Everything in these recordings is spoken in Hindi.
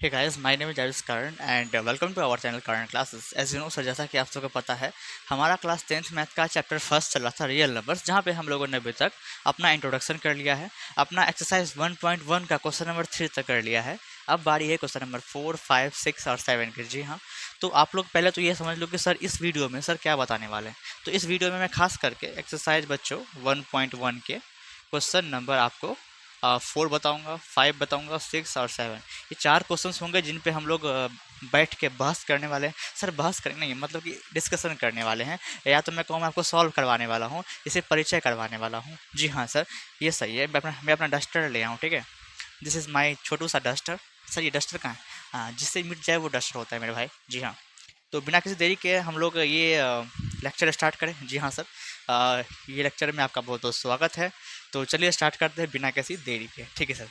Hey guys, my name is Javis Karan and welcome to our channel Karan classes. As you know sir, जैसा कि आप सबको पता है, हमारा क्लास 10th मैथ का चैप्टर फर्स्ट चल रहा था रियल नंबर्स, जहाँ पे हम लोगों ने अभी तक अपना इंट्रोडक्शन कर लिया है। अपना एक्सरसाइज 1.1 का क्वेश्चन नंबर 3 तक कर लिया है। अब बारी है क्वेश्चन नंबर 4, 5, 6 और 7 की। जी हाँ, तो आप लोग पहले तो ये समझ लो कि सर इस वीडियो में सर क्या बताने वाले हैं। तो इस वीडियो में मैं खास करके एक्सरसाइज बच्चों 1.1 के क्वेश्चन नंबर आपको 4 बताऊंगा, 5 बताऊंगा, 6 और 7। ये 4 क्वेश्चंस होंगे जिन पे हम लोग बैठ के बहस करने वाले हैं। सर बहस करने नहीं, मतलब कि डिस्कशन करने वाले हैं, या तो मैं कहूँ आपको सॉल्व करवाने वाला हूँ, इसे परिचय करवाने वाला हूँ। जी हाँ सर, ये सही है। मैं अपना डस्टर ले आऊँ, ठीक है। दिस इज़ माई छोटू सा डस्टर। सर ये डस्टर कहाँ है? हाँ, जिससे मिट जाए वो डस्टर होता है मेरे भाई। जी हाँ, तो बिना किसी देरी के हम लोग ये लेक्चर स्टार्ट करें। जी हाँ सर, ये लेक्चर में आपका बहुत बहुत स्वागत है। तो चलिए स्टार्ट करते हैं बिना किसी देरी के। ठीक है सर।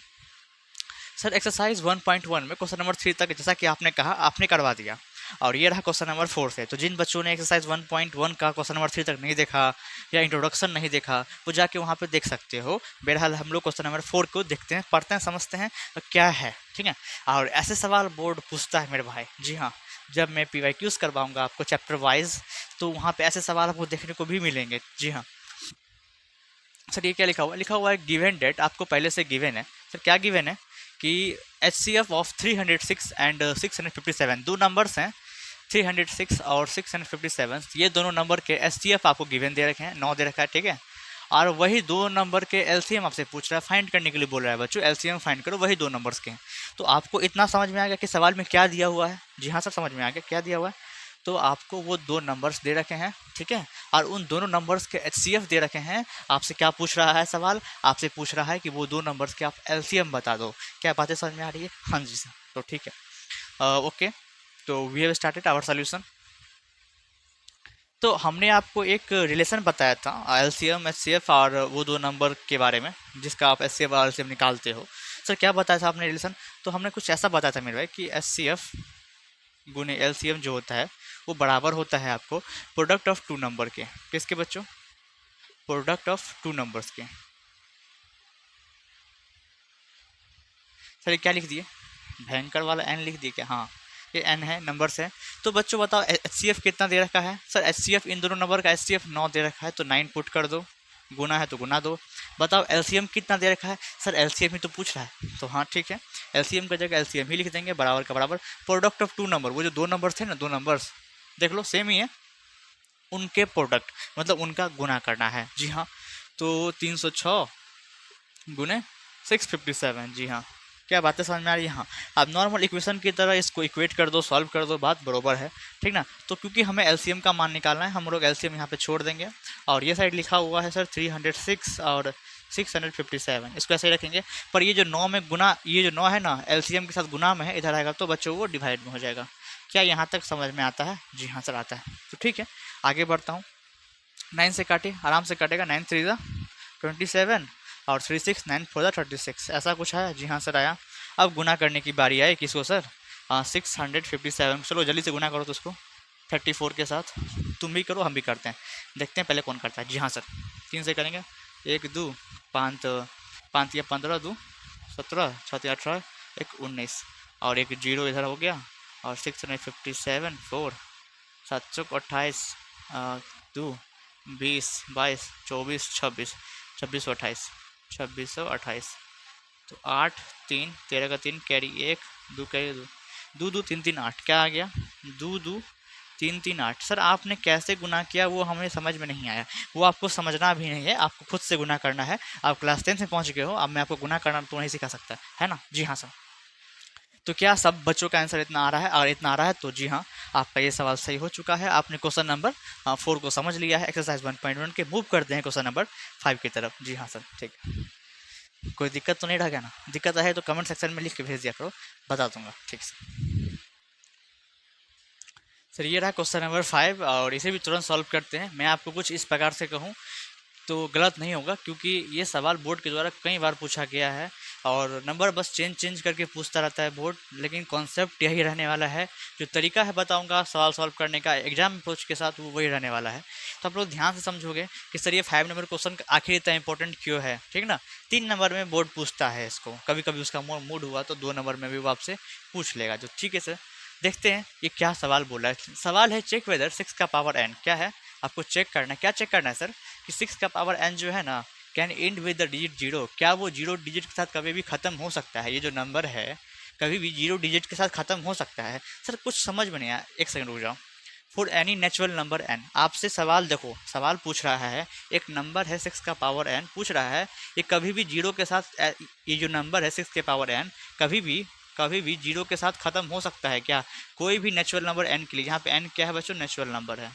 सर एक्सरसाइज 1.1 में क्वेश्चन नंबर 3 तक जैसा कि आपने कहा आपने करवा दिया, और ये रहा क्वेश्चन नंबर 4 से। तो जिन बच्चों ने एक्सरसाइज 1.1 का क्वेश्चन नंबर 3 तक नहीं देखा या इंट्रोडक्शन नहीं देखा, वो जाके वहाँ पे देख सकते हो। बहरहाल हम लोग क्वेश्चन नंबर 4 को देखते हैं, पढ़ते हैं, समझते हैं तो क्या है। ठीक है, और ऐसे सवाल बोर्ड पूछता है मेरे भाई। जी हाँ, जब मैं PYQs करवाऊंगा आपको चैप्टर वाइज, तो वहाँ पे ऐसे सवाल आपको देखने को भी मिलेंगे। जी हाँ सर, ये क्या लिखा हुआ है? लिखा हुआ है गिवन डेट, आपको पहले से गिवन है। सर क्या गिवन है कि HCF ऑफ 306 एंड 657, दो नंबर्स हैं 306 और 657। ये दोनों नंबर के HCF आपको गिवन दे रखे हैं, 9 दे रखा है, ठीक है। और वही दो नंबर के LCM आपसे पूछ रहा है, फाइंड करने के लिए बोल रहा है बच्चों, LCM फाइंड करो वही दो नंबर्स के हैं। तो आपको इतना समझ में आ गया कि सवाल में क्या दिया हुआ है। जी हाँ सर, समझ में आ गया क्या दिया हुआ है। तो आपको वो दो नंबर्स दे रखे हैं, ठीक है, और उन दोनों नंबर्स के HCF दे रखे हैं। आपसे क्या पूछ रहा है सवाल? आपसे पूछ रहा है कि वो दो नंबर्स के आप LCM बता दो। क्या बातें समझ में आ रही है? हाँ जी सर, तो ठीक है। ओके, तो we have started our solution. तो हमने आपको एक रिलेशन बताया था LCM HCF और वो दो नंबर के बारे में, जिसका आप HCF और LCM निकालते हो। सर क्या बताया था आपने रिलेशन? तो हमने कुछ ऐसा बताया था मेरे भाई कि HCF गुने LCM जो होता है वो बराबर होता है आपको प्रोडक्ट ऑफ टू नंबर के। किसके बच्चों? प्रोडक्ट ऑफ टू नंबर्स के। सर ये क्या लिख दिए? भयंकर वाला एन लिख दिए क्या? हाँ, ये एन है, नंबर्स है। तो बच्चों बताओ HCF कितना दे रखा है? सर HCF इन दोनों नंबर का HCF 9 दे रखा है, तो 9 पुट कर दो, गुना है तो गुना दो। बताओ LCM कितना दे रखा है? सर LCM ही तो पूछ रहा है, तो हाँ ठीक है, LCM का जगह LCM ही लिख देंगे, बराबर का बराबर प्रोडक्ट ऑफ टू नंबर। वो जो दो नंबर थे ना, दो नंबर्स देख लो सेम ही है, उनके प्रोडक्ट मतलब उनका गुना करना है। जी हाँ, तो 306 गुने 657। जी हाँ, क्या बातें समझ में आ रही है? हाँ, अब नॉर्मल इक्वेशन की तरह इसको इक्वेट कर दो, सॉल्व कर दो, बात बरोबर है, ठीक ना। तो क्योंकि हमें LCM का मान निकालना है, हम लोग LCM यहाँ पे छोड़ देंगे, और ये साइड लिखा हुआ है सर 306 और 657, इसको ऐसे ही रखेंगे। पर ये जो 9 में गुना, ये जो 9 है ना LCM के साथ गुना में है, इधर आएगा तो बच्चों वो डिवाइड में हो जाएगा। क्या यहाँ तक समझ में आता है? जी हाँ सर आता है। तो ठीक है, आगे बढ़ता हूँ। 9 से काटे, आराम से कटेगा। 9 3 27 और 3 6 9 4 36, ऐसा कुछ है। जी हाँ सर आया। अब गुना करने की बारी आई किसको सर? 657। चलो जल्दी से गुना करो तो उसको 34 के साथ। तुम भी करो, हम भी करते हैं, देखते हैं पहले कौन करता है। जी हाँ सर, 3 से करेंगे। 1 2 5 5 या 15, 2 17, 6 18, 1 19, और एक जीरो इधर हो गया, और 657 4 728 2 20 22 24 26 2628 2628। तो 8 3 13 का 3 कैरी 1 2 कैरी 2 2 2 3 3 8, क्या आ गया? 2 2 3 3 8। सर आपने कैसे गुना किया वो हमें समझ में नहीं आया, वो आपको समझना भी नहीं है, आपको खुद से गुना करना है। आप क्लास 10 में पहुंच गए हो, अब मैं आपको गुना करना तो नहीं सिखा सकता है ना। जी हाँ सर, तो क्या सब बच्चों का आंसर इतना आ रहा है? अगर इतना आ रहा है तो जी हाँ, आपका ये सवाल सही हो चुका है। आपने क्वेश्चन नंबर 4 को समझ लिया है एक्सरसाइज 1.1 के। मूव करते हैं क्वेश्चन नंबर 5 की तरफ। जी हाँ सर, ठीक है। कोई दिक्कत तो नहीं रह गया ना? दिक्कत है तो कमेंट सेक्शन में लिख के भेज दिया करो, बता दूंगा। ठीक है सर, ये रहा क्वेश्चन नंबर 5, और इसे भी तुरंत सॉल्व करते हैं। मैं आपको कुछ इस प्रकार से कहूँ तो गलत नहीं होगा, क्योंकि ये सवाल बोर्ड के द्वारा कई बार पूछा गया है, और नंबर बस चेंज चेंज करके पूछता रहता है बोर्ड, लेकिन कॉन्सेप्ट यही रहने वाला है। जो तरीका है बताऊंगा सवाल सॉल्व करने का एग्जाम अप्रोच के साथ, वो वही रहने वाला है। तो आप लोग ध्यान से समझोगे कि सर ये 5 नंबर क्वेश्चन आखिर इतना इंपॉर्टेंट क्यों है, ठीक ना। 3 नंबर में बोर्ड पूछता है इसको, कभी कभी उसका मूड हुआ तो 2 नंबर में भी वो आपसे पूछ लेगा। जो ठीक है सर, देखते हैं ये क्या सवाल बोला है। सवाल है चेक वेदर 6 का पावर n क्या है, आपको चेक करना है। क्या चेक करना है सर कि 6 का पावर n जो है ना, can and with the digit zero, क्या वो जीरो डिजिट के साथ कभी भी खत्म हो सकता है। ये जो नंबर है कभी भी जीरो डिजिट के साथ खत्म हो सकता है। सर कुछ समझ में नहीं आया, एक सेकंड रुक जाओ। For any natural number n, आपसे सवाल देखो, सवाल पूछ रहा है एक नंबर है 6 का पावर n, पूछ रहा है ये कभी भी जीरो के साथ ये जो नंबर है 6 के पावर n कभी भी जीरो के साथ खत्म हो सकता है क्या, कोई भी नेचुरल नंबर n के लिए। यहाँ पे n क्या है बच्चों, नेचुरल नंबर है।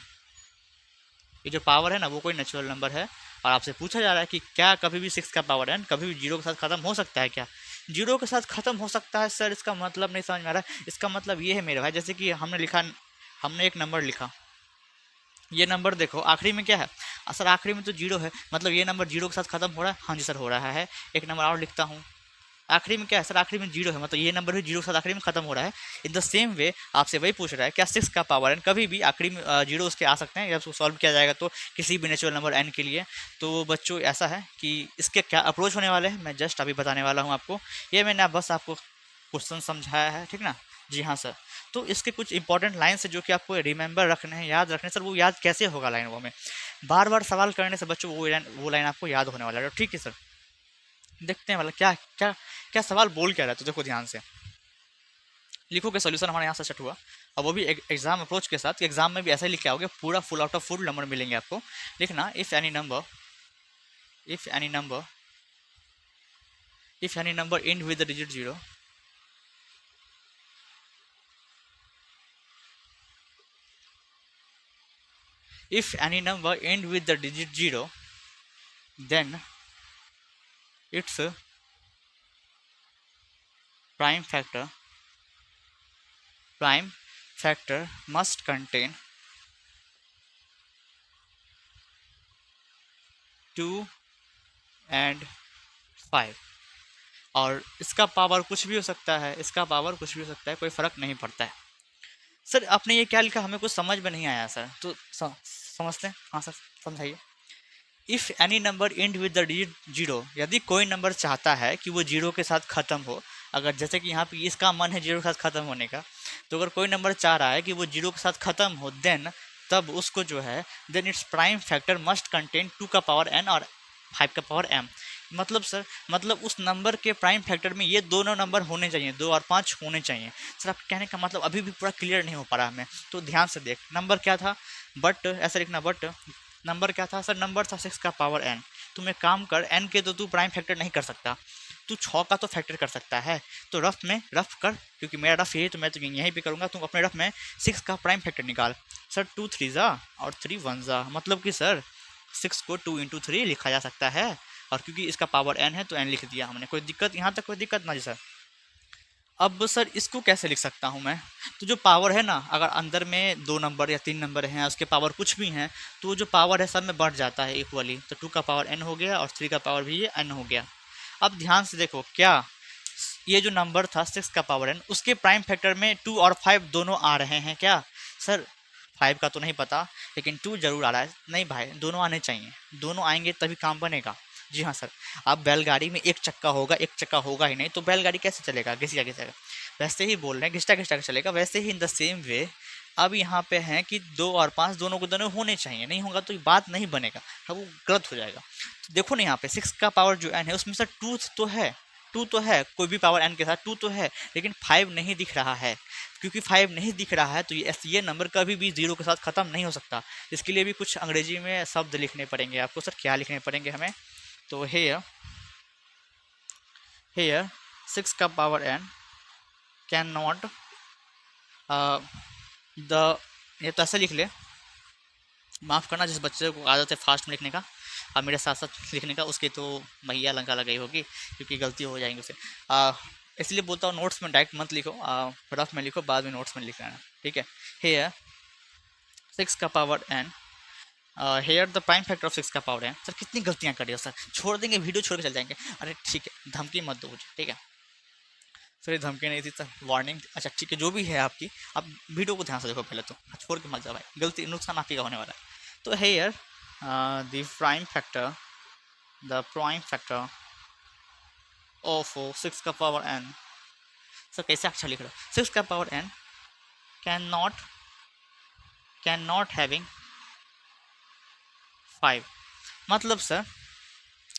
ये जो पावर है ना वो कोई नेचुरल नंबर है, और आपसे पूछा जा रहा है कि क्या कभी भी 6 का पावर n कभी भी जीरो के साथ खत्म हो सकता है क्या। जीरो के साथ खत्म हो सकता है सर, इसका मतलब नहीं समझ में आ रहा। इसका मतलब ये है मेरे भाई, जैसे कि हमने एक नंबर लिखा, ये नंबर देखो आखिरी में क्या है, सर आखिरी में तो जीरो है, मतलब ये नंबर जीरो के साथ खत्म हो रहा है। हाँ जी सर हो रहा है। एक नंबर और लिखता हूँ, आखिरी में क्या है सर, आखिरी में जीरो है, मतलब ये नंबर भी जीरो के साथ आखिरी में खत्म हो रहा है। इन द सेम वे आपसे वही पूछ रहा है क्या 6 का पावर n कभी भी आखिरी में जीरो उसके आ सकते हैं, जब उसको सॉल्व किया जाएगा तो किसी भी नेचुरल नंबर n के लिए। तो बच्चों ऐसा है कि इसके क्या अप्रोच होने वाले हैं मैं जस्ट अभी बताने वाला हूँ आपको। ये मैंने बस आपको क्वेश्चन समझाया है, ठीक ना। जी हाँ सर। तो इसके कुछ इंपॉर्टेंट लाइन है जो कि आपको रिमेंबर रखने हैं, याद रखने। सर वो याद कैसे होगा लाइन, वो में बार बार सवाल करने से बच्चों वो लाइन आपको याद होने वाला है। ठीक है सर, देखते हैं मतलब क्या क्या क्या सवाल बोल क्या रहा है। तो देखो ध्यान से लिखो कि सोल्यूशन हमारे यहाँ से सेट हुआ, और वो भी एग्जाम अप्रोच के साथ। एग्जाम में भी ऐसा ही लिख के आओगे, पूरा full out of full number मिलेंगे आपको। लिखना if any number and with the digit zero, if any number end with the digit 0, then its prime factor prime factor must contain 2 and 5। और इसका पावर कुछ भी हो सकता है, इसका पावर कुछ भी हो सकता है, कोई फर्क नहीं पड़ता है। सर आपने ये क्या लिखा, हमें कुछ समझ में नहीं आया सर, तो समझते हैं। हाँ सर समझाइए। If any number and with the digit zero, यदि कोई नंबर चाहता है कि वो जीरो के साथ ख़त्म हो, अगर जैसे कि यहाँ पे इसका मन है जीरो के साथ ख़त्म होने का, तो अगर कोई नंबर चाह रहा है कि वो जीरो के साथ ख़त्म हो, देन तब उसको जो है then it's prime factor must contain 2 का पावर n और 5 का पावर m। मतलब सर, मतलब उस नंबर के प्राइम फैक्टर में ये दोनों नंबर होने चाहिए, 2 और 5 होने चाहिए। सर आप कहने का मतलब अभी भी पूरा क्लियर नहीं हो पा रहा हमें, तो ध्यान से देख। नंबर क्या था, बट ऐसा लिखना, बट नंबर क्या था सर, नंबर था 6 का पावर n। तुम एक काम कर, n के तो तू प्राइम फैक्टर नहीं कर सकता, तू 6 का तो फैक्टर कर सकता है। तो रफ कर, क्योंकि मेरा रफ यही तो मैं तो यहीं पे करूँगा। तुम अपने रफ में 6 का प्राइम फैक्टर निकाल। सर 2 3 जा और 3 1 जा, मतलब कि सर 6 को 2 इंटू 3 लिखा जा सकता है, और क्योंकि इसका पावर n है तो n लिख दिया हमने। कोई दिक्कत यहाँ तक, कोई दिक्कत ना जी सर। अब सर इसको कैसे लिख सकता हूँ मैं, तो जो पावर है ना, अगर अंदर में 2 नंबर या 3 नंबर हैं, उसके पावर कुछ भी हैं, तो जो पावर है सब में बढ़ जाता है इक्वली। तो 2 का पावर n हो गया और 3 का पावर भी ये n हो गया। अब ध्यान से देखो, क्या ये जो नंबर था 6 का पावर n, उसके प्राइम फैक्टर में 2 और 5 दोनों आ रहे हैं क्या। सर 5 का तो नहीं पता, लेकिन 2 जरूर आ रहा है। नहीं भाई, दोनों आने चाहिए, दोनों आएंगे तभी काम बनेगा। जी हाँ सर। अब बैलगाड़ी में एक चक्का होगा, एक चक्का होगा ही नहीं तो बैलगाड़ी कैसे चलेगा, घिसिया घिसेगा। वैसे ही बोल रहे हैं, घिसटा घिसटा चलेगा। वैसे ही इन द सेम वे अब यहाँ पे हैं कि 2 और 5 दोनों को दोनों होने चाहिए, नहीं होगा तो बात नहीं बनेगा, अब वो गलत हो जाएगा। तो देखो ना यहाँ पे 6 का पावर जो n है उसमें सर 2 तो है, 2 तो है, कोई भी पावर n के साथ 2 तो है, लेकिन 5 नहीं दिख रहा है। क्योंकि 5 नहीं दिख रहा है तो ये नंबर कभी भी 0 के साथ ख़त्म नहीं हो सकता। इसके लिए भी कुछ अंग्रेजी में शब्द लिखने पड़ेंगे आपको। सर क्या लिखने पड़ेंगे हमें, तो हेयर 6 का power n can not the, ये तो ऐसे लिख ले, माफ़ करना जिस बच्चे को आदत है फास्ट में लिखने का और मेरे साथ साथ लिखने का, उसकी तो मैया लंका लगाई होगी, क्योंकि गलती हो जाएंगी उसे। इसलिए बोलता हूँ नोट्स में डायरेक्ट मत लिखो, रफ में लिखो, बाद में नोट्स में लिख लेना, ठीक है। हेयर 6 का power n here the prime factor of 6 का पावर है। सर कितनी गलतियाँ करी हो सर, छोड़ देंगे वीडियो, छोड़ के चल जाएंगे। अरे ठीक है, धमकी मत दो मुझे, ठीक है सर, ये धमकी नहीं थी सर, वार्निंग। अच्छा ठीक है, जो भी है आपकी, आप वीडियो को ध्यान से देखो पहले तो, छोड़ के मत जाओ भाई, गलती नुकसान आप ही का होने वाला है। तो here the prime factor of 6 का पावर n। सर कैसे अच्छा लिख रहे हो, 6 का power n can not having 5। मतलब सर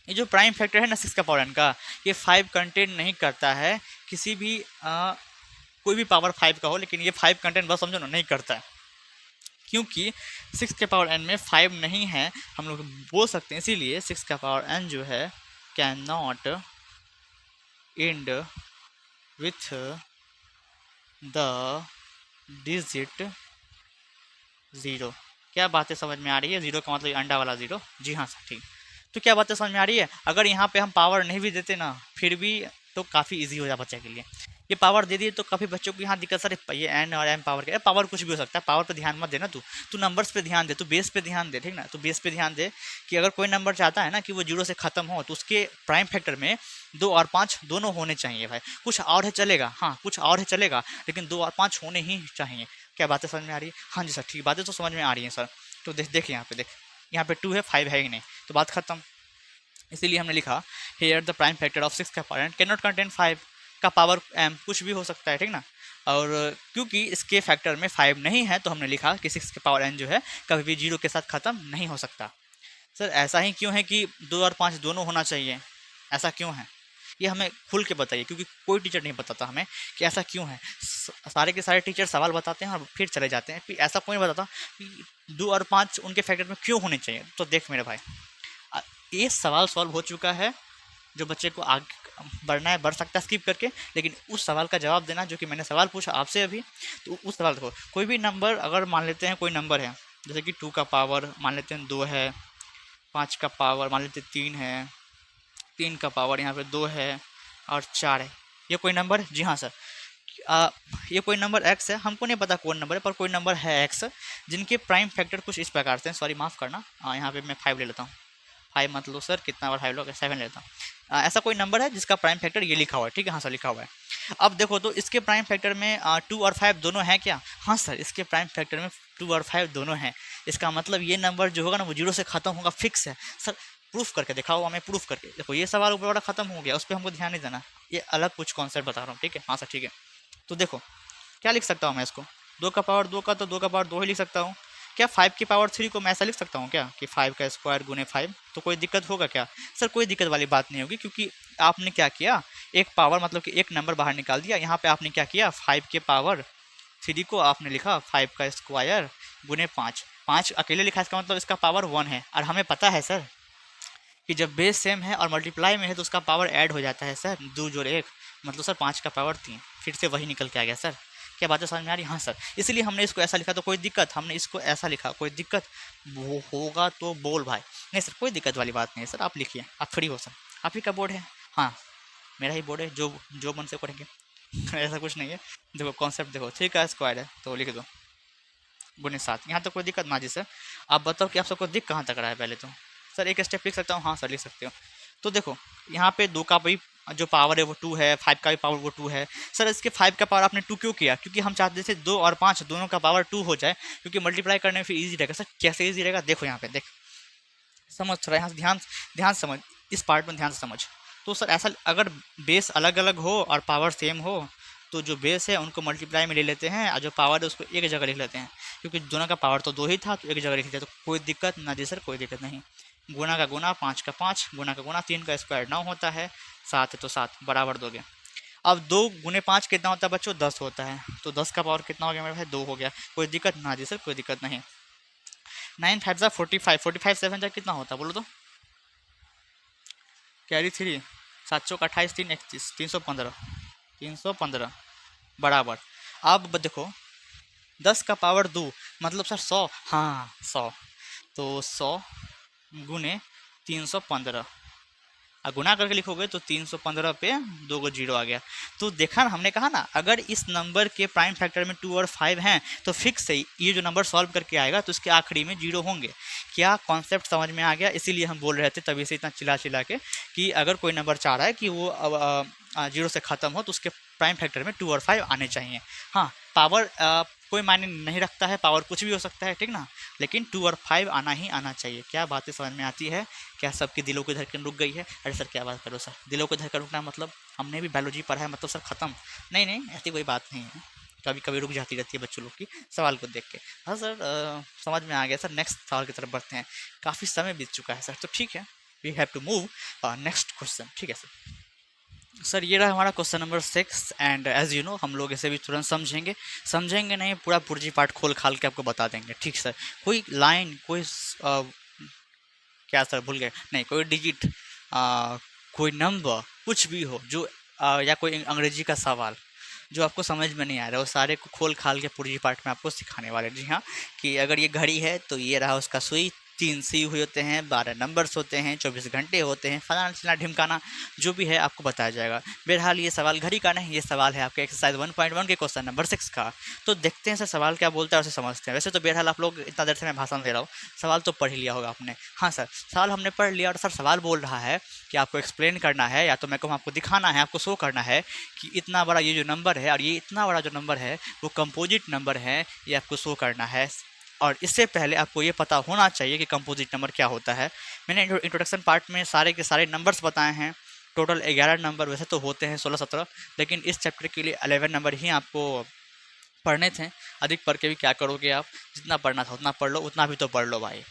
ये जो प्राइम फैक्टर है ना 6 का पावर n का, ये 5 कंटेंट नहीं करता है किसी भी कोई भी पावर 5 का हो, लेकिन ये 5 कंटेंट बस समझो ना नहीं करता है, क्योंकि 6 के पावर n में 5 नहीं है, हम लोग बोल सकते हैं। इसीलिए 6 का पावर n जो है can not and with the digit 0। क्या बातें समझ में आ रही है? 0 का मतलब अंडा वाला 0, जी हाँ सर ठीक। तो क्या बातें समझ में आ रही है? अगर यहाँ पे हम पावर नहीं भी देते ना फिर भी तो काफ़ी इजी हो जाए बच्चे के लिए। ये पावर दे दिए तो काफ़ी बच्चों को यहाँ दिक्कत, सर ये एन और एम पावर क्या, पावर कुछ भी हो सकता है, पावर पे ध्यान मत देना, तू नंबर्स पे ध्यान दे, तू बेस पे ध्यान दे, ठीक ना। तू बेस पे ध्यान दे कि अगर कोई नंबर चाहता है ना कि वो 0 से ख़त्म हो तो उसके प्राइम फैक्टर में 2 और 5 दोनों होने चाहिए भाई। कुछ और है चलेगा, हाँ कुछ और है चलेगा, लेकिन 2 और 5 होने ही चाहिए। क्या बातें समझ में आ रही है? हाँ जी सर ठीक, बातें तो समझ में आ रही हैं सर। तो देख यहाँ पे देख, यहाँ पे 2 है 5 है ही नहीं, तो बात खत्म। इसीलिए हमने लिखा here the prime factor of 6 का पावर कैन नॉट कंटेन 5 का पावर m, कुछ भी हो सकता है, ठीक ना। और क्योंकि इसके फैक्टर में 5 नहीं है तो हमने लिखा कि 6 के पावर n जो है कभी भी 0 के साथ ख़त्म नहीं हो सकता। सर ऐसा ही क्यों है कि 2 और 5 दोनों होना चाहिए, ऐसा क्यों है? ये हमें खुल के बताइए, क्योंकि कोई टीचर नहीं बताता हमें कि ऐसा क्यों है। सारे के सारे टीचर सवाल बताते हैं और फिर चले जाते हैं, फिर ऐसा कोई नहीं बताता कि 2 और 5 उनके फैक्टर में क्यों होने चाहिए। तो देख मेरे भाई, ये सवाल सॉल्व हो चुका है, जो बच्चे को आगे बढ़ना है बढ़ सकता है स्किप करके, लेकिन उस सवाल का जवाब देना जो कि मैंने सवाल पूछा आपसे अभी, तो उस सवाल देखो। कोई भी नंबर अगर मान लेते हैं, कोई नंबर है जैसे कि 2 का पावर मान लेते हैं 2 है, 5 का पावर मान लेते हैं 3 है, 3 का पावर यहाँ पे 2 है और 4 है। ये कोई नंबर है? जी हाँ सर। ये कोई नंबर x है, हमको नहीं पता कौन नंबर है, पर कोई नंबर है x जिनके प्राइम फैक्टर कुछ इस प्रकार से, सॉरी माफ़ करना, यहाँ पे मैं 5 ले लेता हूँ। 5 मत लो सर, कितना बार 5 लो, 7 लेता हूँ। ऐसा कोई नंबर है जिसका प्राइम फैक्टर ये लिखा हुआ है, ठीक है हाँ सर लिखा हुआ है। अब देखो तो इसके प्राइम फैक्टर में 2 और 5 दोनों हैं क्या? हाँ सर, इसके प्राइम फैक्टर में 2 और 5 दोनों हैं। इसका मतलब ये नंबर जो होगा ना वो 0 से ख़त्म होगा, फिक्स है सर। प्रूफ करके दिखाओ हमें, प्रूफ करके देखो। ये सवाल ऊपर वाला खत्म हो गया, उस पर हमको ध्यान नहीं देना, ये अलग कुछ कॉन्सेप्ट बता रहा हूँ, ठीक है हाँ सर ठीक है। तो देखो क्या लिख सकता हूँ मैं इसको, 2 का पावर 2 का तो 2 का पावर 2 ही लिख सकता हूँ। क्या 5 की पावर 3 को मैं ऐसा लिख सकता हूँ क्या कि 5 का स्क्वायर गुने 5? तो कोई दिक्कत होगा क्या? सर कोई दिक्कत वाली बात नहीं होगी, क्योंकि आपने क्या किया, एक पावर मतलब कि एक नंबर बाहर निकाल दिया। यहाँ पे आपने क्या किया, 5 के पावर 3 को आपने लिखा 5 का स्क्वायर गुने 5। 5 अकेले लिखा, इसका मतलब इसका पावर 1 है। और हमें पता है सर कि जब बेस सेम है और मल्टीप्लाई में है तो उसका पावर ऐड हो जाता है सर, 2 जोड़ 1, मतलब सर 5 का पावर 3, फिर से वही निकल के आ गया सर। क्या बातें समझ में आ रही? हाँ सर, इसलिए हमने इसको ऐसा लिखा। तो कोई दिक्कत, हमने इसको ऐसा लिखा, कोई दिक्कत वो होगा तो बोल भाई। नहीं सर कोई दिक्कत वाली बात नहीं है सर, आप लिखिए, आप फ्री हो सर, आप ही का बोर्ड है। हाँ मेरा ही बोर्ड है, जो जो मन से करेंगे ऐसा कुछ नहीं है। देखो कॉन्सेप्ट देखो, 3 का स्क्वायर है तो लिख दो गुने 7, यहाँ तक कोई दिक्कत ना जी सर। आप बताओ कि आप सबको दिख कहाँ तक रहा है पहले तो। सर एक स्टेप लिख सकता हूँ? हाँ सर लिख सकते हो। तो देखो यहाँ पे 2 का भी जो पावर है वो 2 है, 5 का भी पावर वो 2 है। सर इसके 5 का पावर आपने 2 क्यों किया? क्योंकि हम चाहते थे 2 और 5 दोनों का पावर 2 हो जाए, क्योंकि मल्टीप्लाई करने में फिर ईजी रहेगा। सर कैसे ईजी रहेगा? देखो यहाँ पे देख, समझ थोड़ा यहाँ से ध्यान ध्यान समझ, इस पार्ट में ध्यान से समझ। तो सर ऐसा अगर बेस अलग अलग हो और पावर सेम हो तो जो बेस है उनको मल्टीप्लाई में ले लेते हैं और जो पावर है उसको एक जगह लिख लेते हैं, क्योंकि दोनों का पावर तो 2 ही था तो एक जगह लिख लेते हैं। तो कोई दिक्कत ना जी सर, कोई दिक्कत नहीं। गुना का गुना 5 का 5, गुना का गुना 3 का स्क्वायर 9 होता है, 7 है तो 7 बराबर दोगे। अब 2 गुने 5 कितना होता है बच्चों? 10 होता है। तो 10 का पावर कितना हो गया मेरे भाई? 2 हो गया। कोई दिक्कत ना जी सर, कोई दिक्कत नहीं। 9 5 जा 45, 45 7 जा कितना होता है बोलो तो? कैरी 3, 7 चौक 28, 3 31, 315, 315 बराबर। अब देखो 10 का पावर 2 मतलब सर 100, हाँ 100, तो 100 गुने 315। गुना करके लिखोगे तो 315 पे 2 को 0 आ गया। तो देखा ना, हमने कहा ना, अगर इस नंबर के प्राइम फैक्टर में 2 और 5 हैं तो फिक्स है ये जो नंबर सॉल्व करके आएगा तो उसके आखिरी में 0 होंगे। क्या कॉन्सेप्ट समझ में आ गया? इसीलिए हम बोल रहे थे तभी से इतना चिल्ला चिल्ला के कि अगर कोई नंबर चाह रहा है कि वो 0 से ख़त्म हो तो उसके प्राइम फैक्टर में 2 और 5 आने चाहिए। हाँ, पावर कोई मायने नहीं रखता है, पावर कुछ भी हो सकता है, ठीक ना, लेकिन 2 और 5 आना ही आना चाहिए। क्या बातें समझ में आती है? क्या सबकी दिलों की धड़कन रुक गई है? अरे सर क्या बात करो सर, दिलों की धड़कन रुकना मतलब हमने भी बायोलॉजी पढ़ा है मतलब सर ख़त्म? नहीं नहीं, ऐसी कोई बात नहीं है, कभी कभी रुक जाती रहती है बच्चों लोग की सवाल को देख के। हाँ सर, समझ में आ गया सर। नेक्स्ट सवाल की तरफ बढ़ते हैं, काफ़ी समय बीत चुका है सर, तो ठीक है, we have to move next question. ठीक है सर। सर ये रहा हमारा question number 6 and as you know हम लोग इसे भी तुरंत समझेंगे नहीं, पूरा पुर्जी पाठ खोल खाल के आपको बता देंगे। ठीक सर, कोई लाइन, कोई क्या सर भूल गए, नहीं कोई डिजिट, कोई नंबर, कुछ भी हो जो या कोई अंग्रेजी का सवाल जो आपको समझ में नहीं आ रहा है, वो सारे को खोल खाल के पूरी पार्ट में आपको सिखाने वाले। जी हाँ, कि अगर ये घड़ी है तो ये रहा उसका सुई, 3 सी हुए होते हैं, 12 नंबर्स होते हैं, 24 घंटे होते हैं, फलाना चिलाना ढिमकाना जो भी है आपको बताया जाएगा। बहरहाल ये सवाल घड़ी का नहीं, ये सवाल है आपके एक्सरसाइज 1.1 के क्वेश्चन नंबर 6 का। तो देखते हैं सर सवाल क्या बोलता है, उसे समझते हैं। वैसे तो बहरहाल आप लोग इतना देर से मैं भाषण दे रहा हूँ, सवाल तो पढ़ ही लिया होगा आपने। हाँ सर, सवाल हमने पढ़ लिया और सर सवाल बोल रहा है कि आपको एक्सप्लेन करना है, या तो मैं कहूँ आपको दिखाना है, आपको शो करना है कि इतना बड़ा ये जो नंबर है और ये इतना बड़ा जो नंबर है वो कंपोजिट नंबर है, ये आपको शो करना है। और इससे पहले आपको ये पता होना चाहिए कि कंपोजिट नंबर क्या होता है। मैंने इंट्रोडक्शन पार्ट में सारे के सारे नंबर्स बताए हैं, टोटल 11 नंबर वैसे तो होते हैं 16-17, लेकिन इस चैप्टर के लिए 11 नंबर ही आपको पढ़ने थे। अधिक पढ़ के भी क्या करोगे आप, जितना पढ़ना था उतना पढ़ लो, उतना भी तो पढ़ लो भाई।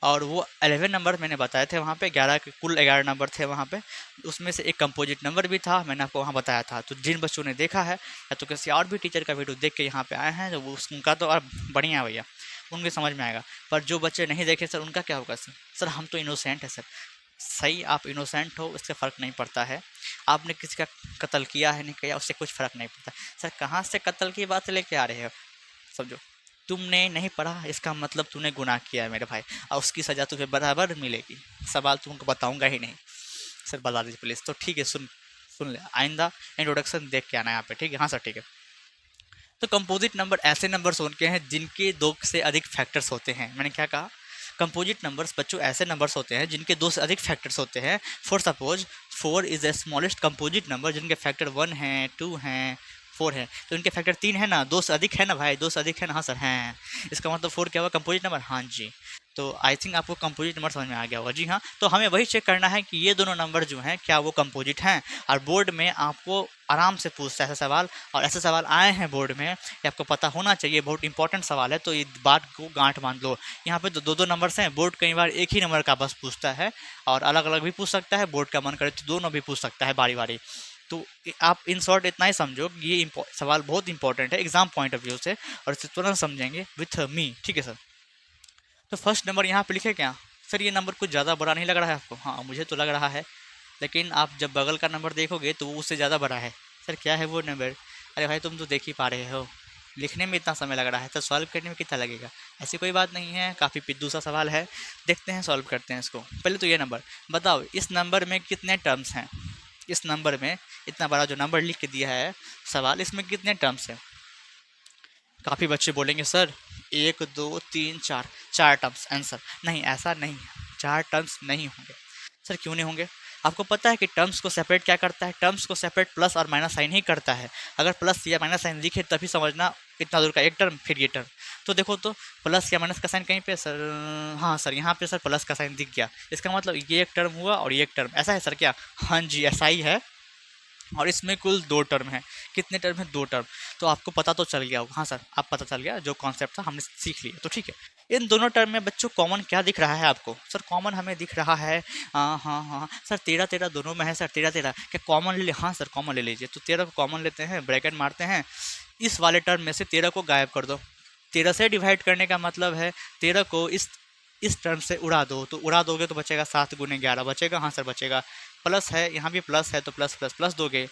और वो 11 नंबर मैंने बताए थे वहाँ पे, 11 के कुल 11 नंबर थे वहाँ पे, उसमें से एक कंपोजिट नंबर भी था, मैंने आपको वहाँ बताया था। तो जिन बच्चों ने देखा है या तो किसी और भी टीचर का वीडियो देख के यहाँ पे आए हैं, तो वो उनका तो और बढ़िया है भैया, उनके समझ में आएगा। पर जो बच्चे नहीं देखे सर उनका क्या होगा? सर हम तो इनोसेंट है सर। सही, आप इनोसेंट हो इससे फ़र्क नहीं पड़ता है, आपने किसी का कत्ल किया है नहीं किया उससे कुछ फ़र्क नहीं पड़ता। सर कहाँ से कत्ल की बात लेके आ रहे हो? समझो, तुमने नहीं पढ़ा इसका मतलब तूने गुनाह किया है मेरे भाई, और उसकी सज़ा तुझे बराबर मिलेगी। सवाल तुमको बताऊंगा ही नहीं सर, बता दीजिए प्लीज़। तो ठीक है, सुन ले, आइंदा इंट्रोडक्शन देख के आना यहाँ पे, ठीक है? हाँ सर ठीक है। तो कंपोजिट नंबर ऐसे नंबर्स होते हैं जिनके 2 से अधिक फैक्टर्स होते हैं। मैंने क्या कहा? कंपोजिट नंबर्स बच्चों ऐसे नंबर्स होते हैं जिनके 2 से अधिक फैक्टर्स होते हैं। For suppose 4 is the smallest composite number, जिनके फैक्टर 1 हैं, 2 हैं, 4 है, तो इनके फैक्टर 3 है ना, 2 से अधिक है ना भाई, 2 से अधिक है ना? हाँ सर हैं। इसका मतलब 4 क्या हुआ? Composite number. हाँ जी, तो आई थिंक आपको कंपोजिट नंबर समझ में आ गया होगा। जी हाँ, तो हमें वही चेक करना है कि ये दोनों नंबर जो हैं क्या वो कंपोजिट हैं। और बोर्ड में आपको आराम से पूछता है ऐसा सवाल, और ऐसे सवाल आए हैं बोर्ड में, ये आपको पता होना चाहिए, बहुत इंपॉर्टेंट सवाल है, तो ये बात को गांठ बांध लो। यहाँ पे दो दो नंबर्स हैं, बोर्ड कई बार एक ही नंबर का बस पूछता है, और अलग अलग भी पूछ सकता है, बोर्ड का मन करे तो दोनों भी पूछ सकता है बारी बारी। तो आप इन शॉर्ट इतना ही समझो कि ये सवाल बहुत इंपॉर्टेंट है एग्जाम पॉइंट ऑफ व्यू से, और इसे तुरंत समझेंगे विथ मी। ठीक है सर, तो फर्स्ट नंबर यहाँ पे लिखे क्या? सर ये नंबर कुछ ज़्यादा बड़ा नहीं लग रहा है आपको? हाँ मुझे तो लग रहा है, लेकिन आप जब बगल का नंबर देखोगे तो वो उससे ज़्यादा बड़ा है। सर क्या है वो नंबर? अरे भाई तुम तो देख ही पा रहे हो, लिखने में इतना समय लग रहा है तो सॉल्व करने में कितना लगेगा? ऐसी कोई बात नहीं है, काफ़ी पिद्दू सा सवाल है। देखते हैं, सॉल्व करते हैं इसको। पहले तो ये नंबर बताओ, इस नंबर में कितने टर्म्स हैं? इस नंबर में, इतना बड़ा जो नंबर लिख के दिया है सवाल, इसमें कितने टर्म्स हैं? काफ़ी बच्चे बोलेंगे सर 1 2 3 4, 4 टर्म्स। आंसर नहीं, ऐसा नहीं है, 4 टर्म्स नहीं होंगे। सर क्यों नहीं होंगे? आपको पता है कि टर्म्स को सेपरेट क्या करता है? टर्म्स को सेपरेट प्लस और माइनस साइन ही करता है। अगर प्लस या माइनस साइन दिखे तभी समझना इतना दूर का एक टर्म फिर ये टर्म। तो देखो तो प्लस या माइनस का साइन कहीं पे सर, हाँ सर यहाँ पे सर प्लस का साइन दिख गया, इसका मतलब ये एक टर्म हुआ और ये एक टर्म, ऐसा है सर क्या? हाँ जी ऐसा ही है, और इसमें कुल 2 टर्म है। कितने टर्म है? 2 टर्म। तो आपको पता तो चल गया होगा। हाँ सर, आप पता चल गया, जो कॉन्सेप्ट था हमने सीख लिया, तो ठीक है। इन दोनों टर्म में बच्चों कॉमन क्या दिख रहा है आपको? सर कॉमन हमें दिख रहा है, हाँ हाँ हाँ सर 13 13 दोनों में है सर, 13 13 क्या कॉमन ले? हाँ सर कॉमन ले लीजिए। तो 13 को कॉमन लेते हैं, ब्रैकेट मारते हैं, इस वाले टर्म में से 13 को गायब कर दो। 13 से डिवाइड करने का मतलब है 13 को इस टर्म से उड़ा दो, तो उड़ा दोगे तो बचेगा 7 गुने 11 बचेगा। हाँ सर बचेगा। प्लस है, यहाँ भी प्लस है तो प्लस प्लस प्लस दोगे,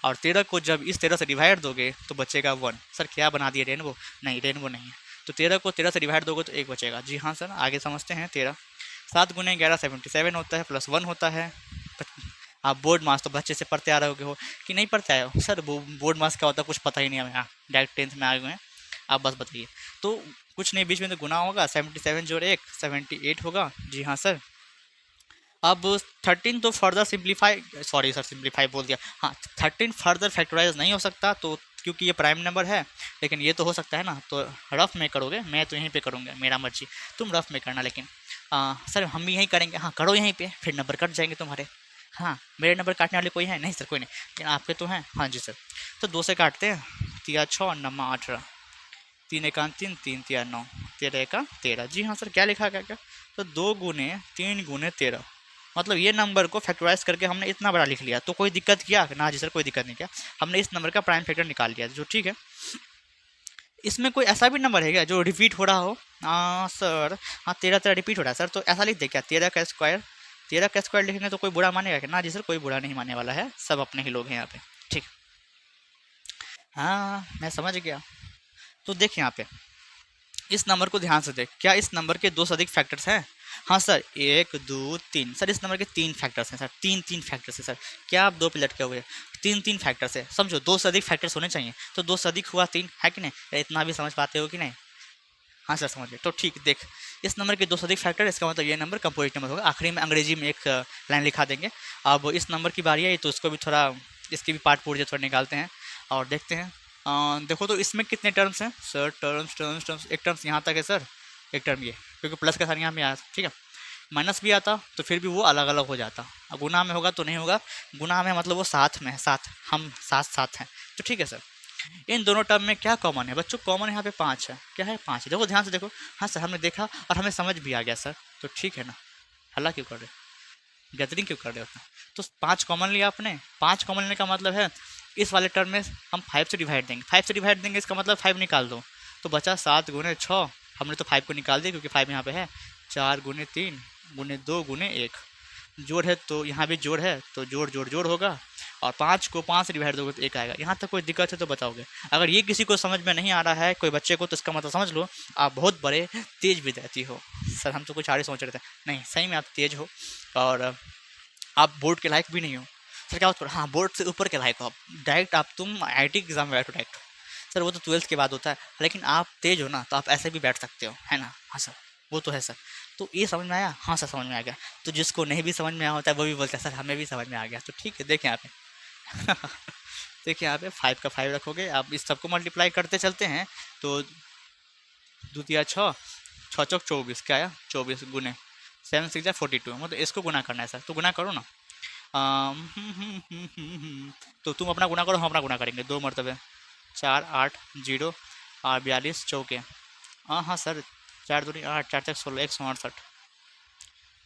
और 13 को जब इस 13 से डिवाइड दोगे तो बचेगा 1। सर क्या बना दिए, रेनबो? नहीं रेनबो नहीं है। तो 13 को 13 से डिवाइड दोगे तो 1 बचेगा। जी हाँ सर, आगे समझते हैं। 13 7 गुने 11 77 होता है, प्लस 1 होता है, आप बोर्ड मास तो बच्चे से पढ़ते आ रहे हो कि नहीं पढ़ते आए हो? सर वो बोर्ड मास क्या होता है कुछ पता ही नहीं हमें, हाँ डायरेक्ट 10th में आए हुए हैं, आप बस बताइए। तो कुछ नहीं, बीच में तो गुना होगा, 77 जोड़ 1 78 होगा, जी हाँ सर। अब 13 तो further simplify, sorry sir simplify बोल दिया, हाँ 13 फर्दर फैक्टराइज नहीं हो सकता तो क्योंकि ये प्राइम नंबर है, लेकिन ये तो हो सकता है ना, तो रफ में करोगे, मैं तो यहीं पे करूँगा, मेरा मर्जी, तुम रफ में करना, लेकिन सर हम भी यहीं करेंगे, हाँ करो यहीं पे, फिर नंबर कट जाएंगे तुम्हारे। हाँ मेरे नंबर काटने वाले कोई है नहीं सर, कोई नहीं, लेकिन आपके तो हैं, हाँ जी सर। तो 2 से काटते हैं, 3 6 9 18, 3 एकान 3, 3 3 9, 13 एका 13, जी हाँ सर। क्या लिखा गया क्या? तो 2 गुने 3 गुने 13, मतलब ये नंबर को फैक्टराइज करके हमने इतना बड़ा लिख लिया, तो कोई दिक्कत किया ना? जी सर कोई दिक्कत नहीं किया, हमने इस नंबर का प्राइम फैक्टर निकाल लिया, जो ठीक है। इसमें कोई ऐसा भी नंबर है क्या जो रिपीट हो रहा हो? सर हाँ 13 रिपीट हो रहा है सर, तो ऐसा लिख दे क्या, 13 का स्क्वायर, 13 का स्क्वायर लिखेंगे तो कोई बुरा मानेगा क्या? ना जी सर कोई बुरा नहीं मानने वाला है, सब अपने ही लोग हैं यहाँ पे, ठीक। हाँ मैं समझ गया। तो देख यहाँ पे इस नंबर को ध्यान से देख, क्या इस नंबर के 2 से अधिक फैक्टर्स हैं? हाँ सर 1 2 3, सर इस नंबर के 3 फैक्टर्स हैं सर, 3 फैक्टर्स हैं सर। क्या आप 2 पे लटके हुए? 3 फैक्टर्स है, समझो 2 से अधिक फैक्टर्स होने चाहिए, तो 2 से अधिक हुआ 3 है कि नहीं? इतना भी समझ पाते हो कि नहीं? हाँ सर समझ गए, तो ठीक देख, इस नंबर के 2 से अधिक फैक्टर, इसका मतलब ये नंबर कंपोजिट नंबर होगा। आखिरी में अंग्रेजी में एक लाइन लिखा देंगे। अब इस नंबर की बारी है, तो इसको भी थोड़ा, इसकी भी पार्ट पुर्जे थोड़ा निकालते हैं और देखते हैं। देखो तो इसमें कितने टर्म्स हैं सर? टर्म्स टर्म्स टर्म्स, एक टर्म्स यहाँ तक है सर, एक टर्म ये, क्योंकि प्लस का साइन यहाँ में आया, ठीक है। माइनस भी आता तो फिर भी वो अलग अलग हो जाता, अब गुना में होगा तो नहीं होगा, गुना में मतलब वो साथ में है, साथ हम साथ साथ हैं, तो ठीक है सर। इन दोनों टर्म में क्या कॉमन है बच्चों? कॉमन यहाँ पे 5 है, क्या है? 5 है, देखो ध्यान से देखो। हाँ सर हमने देखा और हमें समझ भी आ गया सर, तो ठीक है ना। हल्ला क्यों कर रहे हो, गैदरिंग क्यों कर रहे हो? तो 5 कॉमन लिया आपने, 5 कॉमन लेने का मतलब है इस वाले टर्म में हम 5 से डिवाइड देंगे, 5 से डिवाइड देंगे, इसका मतलब 5 निकाल दो, तो बचा 7 गुने 6, हमने तो 5 को निकाल दिया क्योंकि 5 यहाँ पे है, 4 गुने 3 गुने 2 गुने 1, जोड़ है तो यहाँ भी जोड़ है, तो जोड़ जोड़ जोड़ होगा, और 5 को 5 से डिवाइड दोगे तो 1 आएगा। यहाँ तक कोई दिक्कत है तो बताओगे? अगर ये किसी को समझ में नहीं आ रहा है कोई बच्चे को, तो इसका मतलब समझ लो आप बहुत बड़े तेज विद्यार्थी हो। सर हम तो कुछ आगे सोच रहे थे, नहीं सही में आप तेज हो, और आप बोर्ड के लायक भी नहीं हो। सर क्या बात करो, हाँ बोर्ड से ऊपर के लायक हो आप, डायरेक्ट आप तुम आईआईटी एग्जाम में बैठो डायरेक्ट। सर वो तो 12th के बाद होता है, लेकिन आप तेज हो ना, तो आप ऐसे भी बैठ सकते हो, है ना? हाँ सर वो तो है सर। तो ये समझ में आया? हाँ सर समझ में आ गया। तो जिसको नहीं भी समझ में आया होता है वो भी बोलता है सर हमें भी समझ में आ गया, तो ठीक है। देखें यहाँ पे देखिए यहाँ पे 5 का 5 रखोगे, आप इस सबको मल्टीप्लाई करते चलते हैं, तो 2 तिया 6, 6 चौक 24, क्या आया 24 गुने 7 6 42, मतलब इसको गुना करना है सर, तो गुना करो ना। तो तुम अपना गुना करो, हम अपना गुना करेंगे, 2 मरतबे 4 8 0 और 42 चौके, हाँ हाँ सर 4 दूनी 8, 4 16, 168,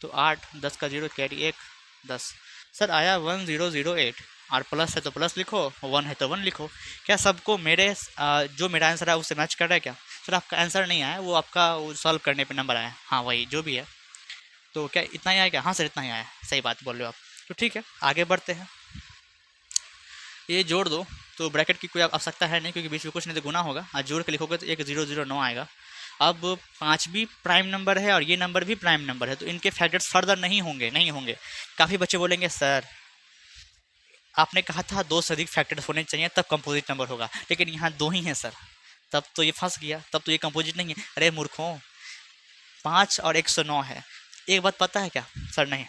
तो 8 10 का 0 कैरी 1 10, सर आया 1008, और प्लस है तो प्लस लिखो, 1 है तो 1 लिखो। क्या सबको मेरे जो मेरा आंसर है उससे मैच कर रहा है क्या? सर आपका आंसर नहीं आया, वो आपका सॉल्व करने पे नंबर आया, हाँ वही जो भी है। तो क्या इतना ही आया क्या? हाँ सर इतना ही आया, सही बात बोल रहे हो आप। तो ठीक है आगे बढ़ते हैं, ये जोड़ दो, तो ब्रैकेट की कोई आवश्यकता है नहीं क्योंकि बीच में कुछ नहीं तो गुना होगा, और जोड़ के लिखोगे तो 1009 आएगा। अब 5 भी प्राइम नंबर है और ये नंबर भी प्राइम नंबर है, तो इनके फैक्टर्स फर्दर नहीं होंगे। काफ़ी बच्चे बोलेंगे सर आपने कहा था 2 से अधिक फैक्टर्स होने चाहिए तब कंपोजिट नंबर होगा, लेकिन यहाँ 2 ही हैं सर, तब तो ये फंस गया, तब तो ये कंपोजिट नहीं है। अरे मूर्खों 5 और 109 है, एक बात पता है क्या? सर नहीं,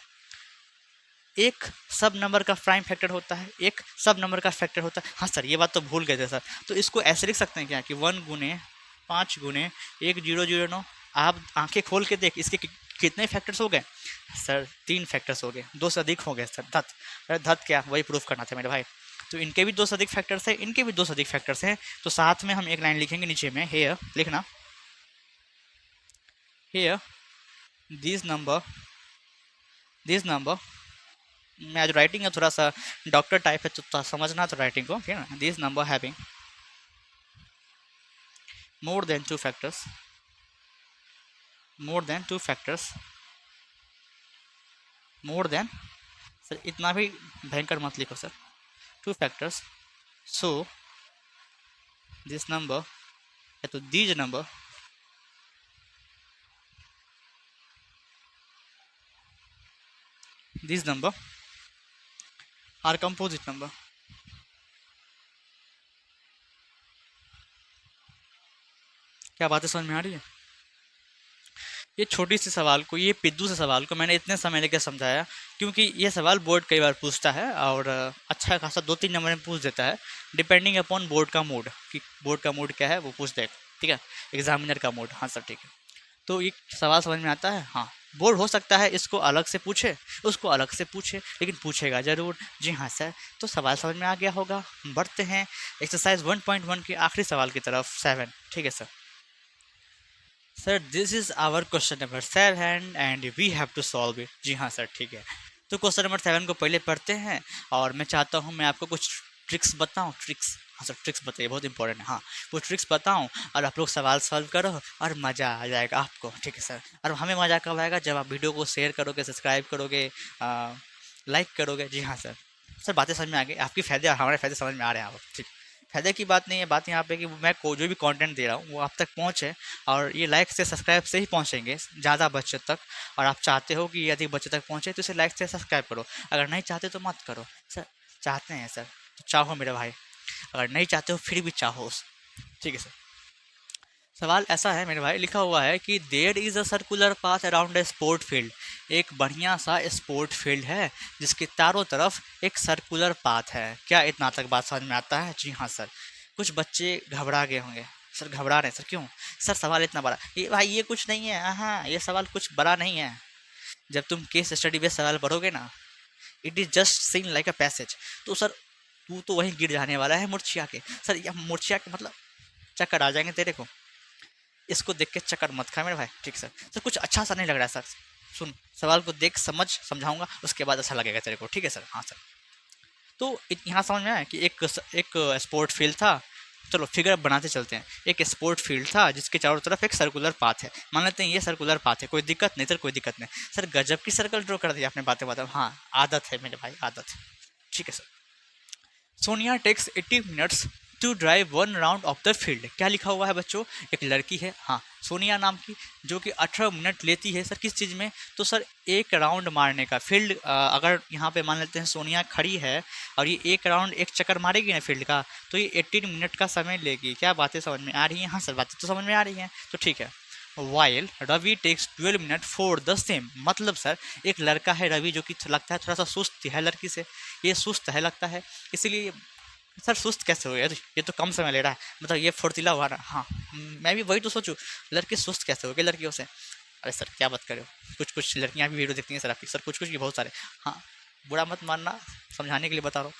एक सब नंबर का प्राइम फैक्टर होता है, एक सब नंबर का फैक्टर होता है। हाँ सर ये बात तो भूल गए थे सर, तो इसको ऐसे लिख सकते हैं क्या कि 1 गुने 5 गुने 1009, आप आंखें खोल के देख इसके कितने फैक्टर्स हो गए? सर 3 फैक्टर्स हो गए, 2 से अधिक हो गए सर, धत। अरे धत क्या, वही प्रूफ करना था मेरे भाई। तो इनके भी 2 से अधिक फैक्टर्स हैं, इनके भी 2 से अधिक फैक्टर्स हैं, तो साथ में हम एक लाइन लिखेंगे नीचे में, हेयर लिखना, हेयर दिस नंबर मैं आज राइटिंग है थोड़ा सा डॉक्टर टाइप है, तो थोड़ा समझना तो राइटिंग को, ठीक है ना। This number having more than two factors, more than two factors, more than, sir इतना भी भयंकर मत लिखो sir, 2 factors, so this number है, तो this number are composite number. क्या बातें समझ में आ रही है? ये छोटी सी सवाल को, ये पिद्दू से सवाल को मैंने इतने समय लेकर समझाया क्योंकि ये सवाल बोर्ड कई बार पूछता है और अच्छा खासा 2-3 नंबर में पूछ देता है, डिपेंडिंग अपॉन बोर्ड का मूड, कि बोर्ड का मूड क्या है वो पूछ देगा। ठीक है, एग्जामिनर का मूड। हाँ सर ठीक है। तो ये सवाल समझ में आता है? हाँ। बोर्ड हो सकता है इसको अलग से पूछे, उसको अलग से पूछे, लेकिन पूछेगा जरूर। जी हाँ सर। तो सवाल समझ में आ गया होगा। बढ़ते हैं एक्सरसाइज 1.1 के आखिरी सवाल की तरफ, 7। ठीक है sir. Sir this is our question number 7 and we have to solve it. जी हाँ सर ठीक है। तो क्वेश्चन नंबर 7 को पहले पढ़ते हैं और मैं चाहता हूँ मैं आपको कुछ ट्रिक्स बताऊँ। ट्रिक्स, हाँ सर ट्रिक्स बताइए, बहुत इंपॉर्टेंट है। हाँ, वो ट्रिक्स बताऊँ और आप लोग सवाल सॉल्व करो और मज़ा आ जाएगा आपको। ठीक है सर। और हमें मज़ा कब आएगा? जब आप वीडियो को शेयर करोगे, सब्सक्राइब करोगे, लाइक करोगे। जी हाँ सर। सर बातें समझ में आ गई आपकी, फ़ायदे और हमारे फ़ायदे समझ में आ रहे हैं आप। ठीक। फ़ायदे की बात नहीं है, बात यहाँ पे कि मैं को जो भी कंटेंट दे रहा हूँ वो आप तक पहुँचे, और ये लाइक से सब्सक्राइब से ही पहुँचेंगे ज़्यादा बच्चों तक। और आप चाहते हो कि ये अधिक बच्चों तक पहुँचे तो इसे लाइक से सब्सक्राइब करो। अगर नहीं चाहते तो मत करो। सर चाहते हैं सर तो चाहो मेरे भाई, अगर नहीं चाहते हो फिर भी चाहो। ठीक है सर। सवाल ऐसा है मेरे भाई, लिखा हुआ है कि there is a circular path around a sport field. एक बढ़िया सा स्पोर्ट फील्ड है जिसके चारों तरफ एक सर्कुलर पाथ है। क्या इतना तक बात समझ में आता है? जी हाँ सर। कुछ बच्चे घबरा गए होंगे। सर घबरा रहे हैं सर, क्यों? सर सवाल इतना बड़ा, ये भाई ये कुछ नहीं है। हाँ, ये सवाल कुछ बड़ा नहीं है। जब तुम केस स्टडी बेस्ड सवाल पढ़ोगे ना, it is just seen like a passage. तो सर तू तो वहीं गिर जाने वाला है मूर्छिया के। सर यह मूर्छिया के मतलब चक्कर आ जाएंगे तेरे को। इसको देख के चक्कर मत खा मेरे भाई। ठीक सर। सर कुछ अच्छा सा नहीं लग रहा है सर। सुन, सवाल को देख, समझ, समझाऊंगा उसके बाद अच्छा लगेगा तेरे को। ठीक है सर। हाँ सर। तो यहाँ समझ में आया कि एक स्पोर्ट फील्ड था। चलो फिगर अब बनाते चलते हैं। एक स्पोर्ट फील्ड था जिसके चारों तरफ एक सर्कुलर पाथ है। मान लेते हैं ये सर्कुलर पाथ है, कोई दिक्कत नहीं सर, कोई दिक्कत नहीं। सर गजब की सर्कल ड्रॉ कर दिया आपने बातें बातें। हाँ, आदत है मेरे भाई, आदत है। ठीक है sir. Sonia takes 80 minutes to drive 1 round of the field. क्या लिखा हुआ है बच्चों? एक लड़की है, हाँ सोनिया नाम की, जो कि 18 मिनट लेती है सर किस चीज़ में? तो सर एक राउंड मारने का। फील्ड अगर यहाँ पे मान लेते हैं सोनिया खड़ी है और ये एक राउंड, एक चक्कर मारेगी ना फील्ड का, तो ये 18 मिनट का समय लेगी। क्या बातें समझ में आ रही हैं? हाँ सर बातें तो समझ में आ रही हैं। तो ठीक है। While Ravi takes 12 minute for the same. मतलब सर एक लड़का है रवि जो कि लगता है थोड़ा सा सुस्त है लड़की से, ये सुस्त है लगता है, इसीलिए। सर सुस्त कैसे हो यार, ये तो कम समय ले रहा है, मतलब ये फुर्तीला हुआ ना। हाँ, मैं भी वही तो सोचूं, लड़के सुस्त कैसे हो गए लड़कियों से। अरे सर क्या बात कर रहे हो, कुछ कुछ लड़कियां भी वीडियो देखती हैं सर आपकी। सर कुछ कुछ की, बहुत सारे। हाँ, बुरा मत मानना, समझाने के लिए बता रहा हूँ।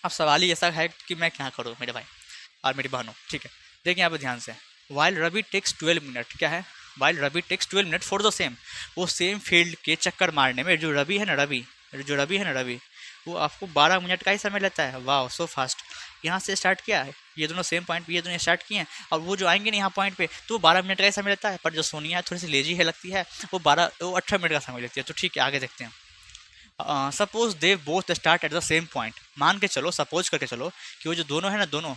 अब सवाल ही ऐसा है कि मैं क्या करूँ मेरे भाई और मेरी बहनों। ठीक है, देखिए यहाँ पे ध्यान से। वाइल रवि टेक्स 12 मिनट, क्या है? While Ravi takes 12 minute for the same. वो सेम फील्ड के चक्कर मारने में जो रवि है ना, रवि, वो आपको 12 मिनट का ही समय लेता है। वाह सो फास्ट। यहाँ से स्टार्ट किया है, ये दोनों सेम पॉइंट पे ये दोनों स्टार्ट किए हैं, और वो जो आएंगे ना यहाँ पॉइंट पे तो वो 12 मिनट का ही समय लेता है। पर जो सोनिया है थोड़ी सी लेजी है लगती है, वो 18 मिनट का समय लेती है। तो ठीक है, आगे देखते हैं। Suppose they both start at the same point. मान के चलो, सपोज करके चलो कि वो जो दोनों है ना, दोनों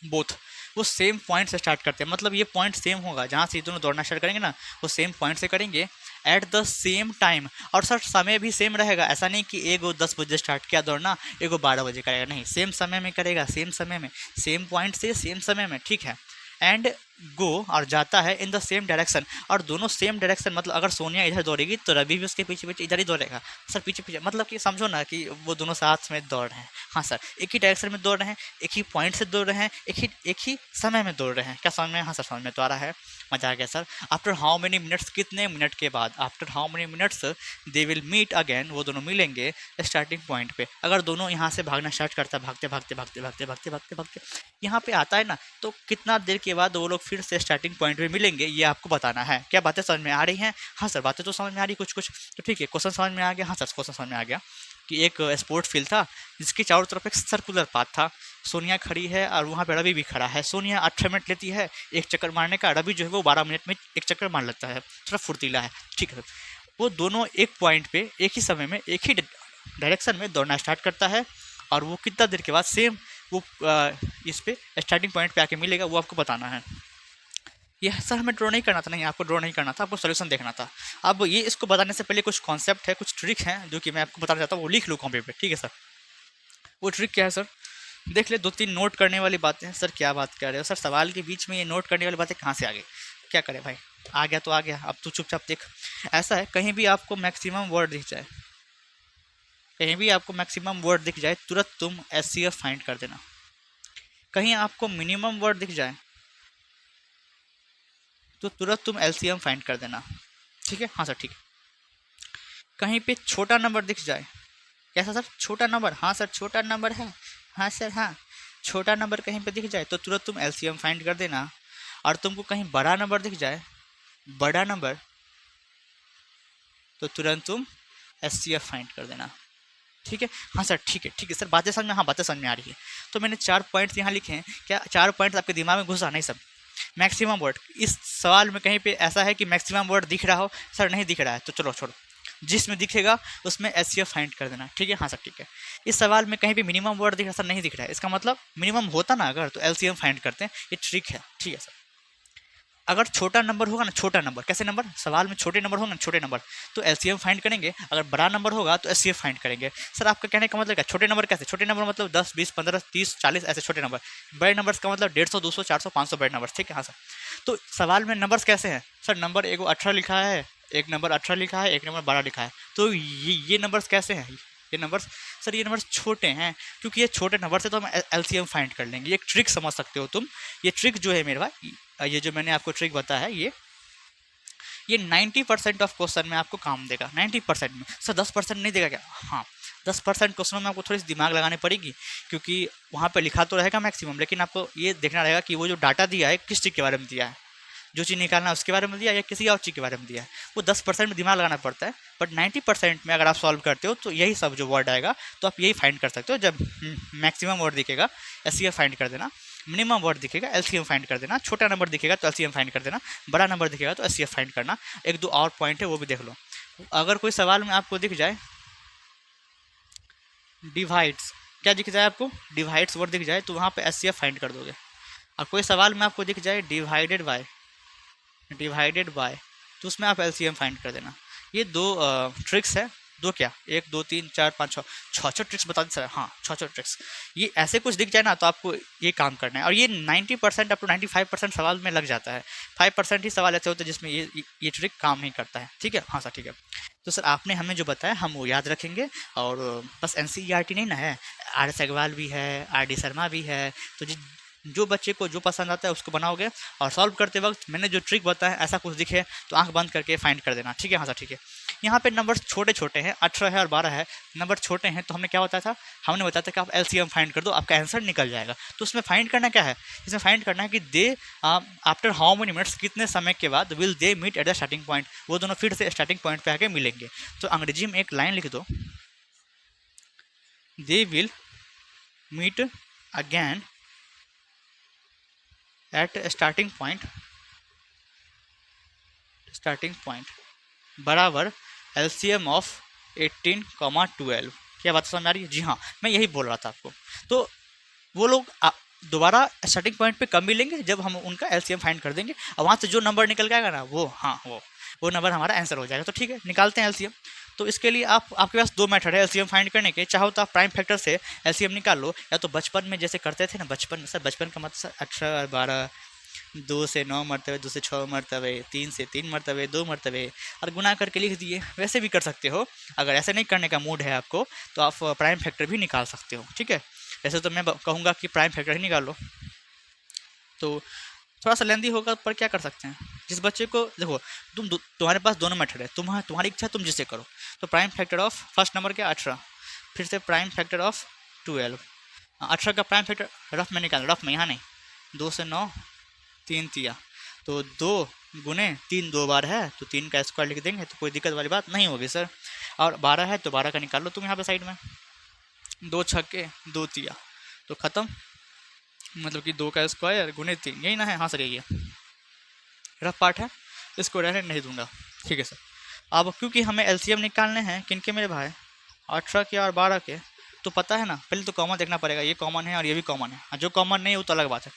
बोथ वो सेम पॉइंट से स्टार्ट करते हैं। मतलब ये पॉइंट सेम होगा, जहाँ से ये दोनों दौड़ना स्टार्ट करेंगे ना वो सेम पॉइंट से करेंगे एट द सेम टाइम। और सर समय भी सेम रहेगा, ऐसा नहीं कि एगो 10 बजे स्टार्ट किया दौड़ना, एगो 12 बजे करेगा, नहीं, सेम समय में करेगा, सेम समय में, सेम पॉइंट से सेम समय में। ठीक है। एंड गो, और जाता है इन द सेम डायरेक्शन, और दोनों सेम डायरेक्शन। मतलब अगर सोनिया इधर दौड़ेगी तो रवि भी उसके पीछे पीछे इधर ही दौड़ेगा। सर पीछे पीछे मतलब कि समझो ना कि वो दोनों साथ में दौड़ रहे हैं। हाँ सर, एक ही डायरेक्शन में दौड़ रहे हैं, एक ही पॉइंट से दौड़ रहे हैं, एक ही समय में दौड़ रहे हैं। क्या समझ में? हाँ सर समझ में तो आ रहा है, मजा आ गया sir. After how many minutes, कितने मिनट के बाद? After how many minutes they will meet again, वो दोनों मिलेंगे स्टार्टिंग पॉइंट पे। अगर दोनों यहाँ से भागना स्टार्ट करता है, भागते भागते भागते भागते भागते भागते भागते यहाँ पे आता है ना, तो कितना देर के बाद वो लोग फिर से स्टार्टिंग पॉइंट पे मिलेंगे, ये आपको बताना है। क्या बातें समझ में आ रही हैं? हाँ सर बातें तो समझ में आ रही कुछ कुछ। तो ठीक है, क्वेश्चन समझ में आ गया? हाँ सर क्वेश्चन समझ में आ गया कि एक स्पोर्ट फील्ड था जिसके चारों तरफ एक सर्कुलर पाथ था। सोनिया खड़ी है और वहाँ पे रवि भी खड़ा है। सोनिया 18 मिनट लेती है एक चक्कर मारने का, रवि जो है वो 12 मिनट में एक चक्कर मार लेता है, थोड़ा फुर्तीला है। ठीक है। वो दोनों एक पॉइंट पे एक ही समय में एक ही डायरेक्शन में दौड़ना स्टार्ट करता है, और वो कितना देर के बाद सेम वो इस पे स्टार्टिंग पॉइंट पे आके मिलेगा, वो आपको बताना है। ये सर हमें ड्रॉ नहीं करना था, नहीं आपको ड्रॉ नहीं करना था, आपको सोल्यूशन देखना था। अब ये इसको बताने से पहले कुछ कॉन्सेप्ट है, कुछ ट्रिक है जो कि मैं आपको बताना चाहता हूँ, वो लिख लो कॉपी पे, ठीक है सर। वो ट्रिक क्या है सर, देख ले, 2-3 नोट करने वाली बातें हैं। सर क्या बात कर रहे हो सर, सवाल के बीच में ये नोट करने वाली बातें कहाँ से आ गई? क्या करें भाई, आ गया तो आ गया, अब तू चुपचाप देख। ऐसा है, कहीं भी आपको मैक्सिमम वर्ड दिख जाए, कहीं भी आपको मैक्सिमम वर्ड दिख जाए, तुरंत तुम एचसीएफ फाइंड कर देना। कहीं आपको मिनिमम वर्ड दिख जाए तो तुरंत तुम एलसीएम फाइंड कर देना, ठीक है? हाँ सर ठीक है। कहीं पे छोटा नंबर दिख जाए, कैसा सर, छोटा नंबर? हाँ सर छोटा नंबर है, हाँ सर हाँ। छोटा नंबर कहीं पे दिख जाए तो तुरंत तुम एलसीएम फाइंड कर देना। और तुमको कहीं बड़ा नंबर दिख जाए, बड़ा नंबर, तो तुरंत तुम एचसीएफ फाइंड कर देना, ठीक है? हाँ सर ठीक है, ठीक है सर, बातें समझ में, हाँ बातें समझ में आ रही है। तो मैंने 4 पॉइंट्स यहाँ लिखे हैं, क्या 4 पॉइंट्स आपके दिमाग में घुसा? नहीं सब मैक्सिमम वर्ड। इस सवाल में कहीं पे ऐसा है कि मैक्सिमम वर्ड दिख रहा हो? सर नहीं दिख रहा है, तो चलो छोड़ो, जिसमें दिखेगा उसमें एचसीएफ फाइंड कर देना, ठीक है? हाँ सर ठीक है। इस सवाल में कहीं भी मिनिमम वर्ड दिख रहा, सर नहीं दिख रहा है, इसका मतलब मिनिमम होता ना अगर, तो एलसीएम फाइंड करते हैं, ये ट्रिक है, ठीक है सर। अगर छोटा नंबर होगा ना, छोटा नंबर, कैसे नंबर, सवाल में छोटे नंबर होंगे ना, छोटे नंबर, तो एलसीएम फाइंड करेंगे। अगर बड़ा नंबर होगा तो एचसीएफ फाइंड करेंगे। सर आपका कहने का मतलब क्या, छोटे नंबर कैसे? छोटे नंबर मतलब 10, 20, 15, 30, 40 ऐसे छोटे नंबर। बड़े नंबर्स का मतलब 150, 200, 400, 500 बड़े नंबर, ठीक है? हाँ सर। तो सवाल में नंबर्स कैसे हैं सर? नंबर एगो 18 लिखा है, एक नंबर 18 लिखा है, एक नंबर 12 लिखा है, तो ये नंबर्स कैसे हैं? ये नंबर्स, सर ये नंबर्स छोटे हैं, क्योंकि ये छोटे नंबर से तो हम एलसीएम फाइंड कर लेंगे। ये एक ट्रिक समझ सकते हो तुम। ये ट्रिक जो है मेरे भाई, ये जो मैंने आपको ट्रिक बताया है, ये 90% ऑफ क्वेश्चन में आपको काम देगा, 90% में। सर 10% नहीं देगा क्या? हाँ, 10% क्वेश्चनों में आपको थोड़ी सी दिमाग लगानी पड़ेगी, क्योंकि वहाँ पे लिखा तो रहेगा मैक्सिमम, लेकिन आपको ये देखना रहेगा कि वो जो डाटा दिया है किस चीज़ के बारे में दिया है, जो चीज़ निकालना है उसके बारे में दिया है या किसी और चीज़ के बारे में दिया है। वो 10% में दिमाग लगाना पड़ता है, बट 90% में अगर आप सॉल्व करते हो तो यही सब जो वर्ड आएगा तो आप यही फाइंड कर सकते हो। जब मैक्सिमम वर्ड दिखेगा एचसीएफ फाइंड कर देना, मिनिमम वर्ड दिखेगा एलसीएम फाइंड कर देना, छोटा नंबर दिखेगा तो एलसीएम फाइंड कर देना, बड़ा नंबर दिखेगा तो एचसीएफ फाइंड करना। एक दो और पॉइंट है वो भी देख लो। अगर कोई सवाल में आपको दिख जाए डिवाइड्स, क्या दिख जाए आपको, डिवाइड्स वर्ड दिख जाए, तो वहाँ पे एचसीएफ फाइंड कर दोगे। और कोई सवाल में आपको दिख जाए डिवाइडेड बाय, तो उसमें आप एलसीएम फाइंड कर देना। ये दो ट्रिक्स है, दो क्या, 1 2 3 4 5 6 छः ट्रिक्स बता दी सर, हाँ 6 ट्रिक्स। ये ऐसे कुछ दिख जाए ना तो आपको ये काम करना है, और ये 90% अप टू 95% सवाल में लग जाता है। 5% ही सवाल ऐसे होते हैं जिसमें ये ट्रिक काम नहीं करता है, ठीक है? हाँ सर ठीक है। तो सर आपने हमें जो बताया हम वो याद रखेंगे, और बस एनसीईआरटी नहीं ना है, आर एस अग्रवाल भी है, आर डी शर्मा भी है, तो जो बच्चे को जो पसंद आता है उसको बनाओगे, और सॉल्व करते वक्त मैंने जो ट्रिक बताया ऐसा कुछ दिखे तो आंख बंद करके फाइंड कर देना, ठीक है? हाँ सर ठीक है। यहाँ पे नंबर छोटे छोटे हैं, 18 है और 12 है, नंबर छोटे हैं, तो हमने क्या बताया था, हमने बताया था कि आप एलसीएम फाइंड कर दो, आपका आंसर निकल जाएगा। तो उसमें फाइंड करना क्या है, इसमें फाइंड करना है कि they after how many minutes, कितने समय के बाद will they meet at the starting point, वो दोनों फिर से स्टार्टिंग पॉइंट पे आके मिलेंगे। तो अंग्रेजी में एक लाइन लिख दो, they will meet again at starting point बराबर एलसीएम ऑफ 18, 12। क्या बात समझ आ रही है? जी हाँ, मैं यही बोल रहा था आपको। तो वो लोग दोबारा स्टार्टिंग पॉइंट पे कब मिलेंगे, जब हम उनका एलसीएम फाइंड कर देंगे, और वहाँ से जो नंबर निकल के आएगा ना, वो हाँ वो नंबर हमारा आंसर हो जाएगा। तो ठीक है, निकालते हैं एलसीएम। तो इसके लिए आपके पास दो मेथड है एलसीएम फाइंड करने के। चाहो तो आप प्राइम फैक्टर से एलसीएम निकाल लो, या तो बचपन में जैसे करते थे ना, बचपन में, सर बचपन का मतलब 18 और 12, 2 से 9 मरतबे, 2 से 6 मरतबे, 3 से 3 मरतबे, 2 मरतबे, और गुना करके लिख दिए। वैसे भी कर सकते हो, अगर ऐसे नहीं करने का मूड है आपको तो आप प्राइम फैक्टर भी निकाल सकते हो, ठीक है? वैसे तो मैं कहूँगा कि प्राइम फैक्टर ही निकाल लो, तो थोड़ा सा लेंदी होगा, पर क्या कर सकते हैं। जिस बच्चे को देखो, तुम्हारे पास दोनों मेथड है, तुम्हारी इच्छा तुम जिसे करो। तो prime factor of first number क्या, 18, फिर से प्राइम फैक्टर ऑफ 12। 18 का प्राइम फैक्टर रफ में निकाल, रफ में, यहाँ नहीं, 2 से 9, 3 तिया, तो 2 गुने 3 2 बार है, तो 3 का स्क्वायर लिख देंगे, तो कोई दिक्कत वाली बात नहीं होगी सर। और 12 है तो 12 का निकाल लो तुम यहाँ पे साइड में, 2 छक्के 2 तिया, तो ख़त्म। मतलब कि 2 का स्क्वायर गुने 3, यही ना है? हाँ सर यही है, रफ पार्ट है, इसको रहने नहीं दूंगा, ठीक है सर। अब क्योंकि हमें एलसीएम निकालने हैं किनके मेरे भाई, 18 के और 12 के, तो पता है ना, पहले तो कॉमन देखना पड़ेगा, ये कॉमन है और ये भी कॉमन है, जो कॉमन नहीं है वो तो अलग बात है।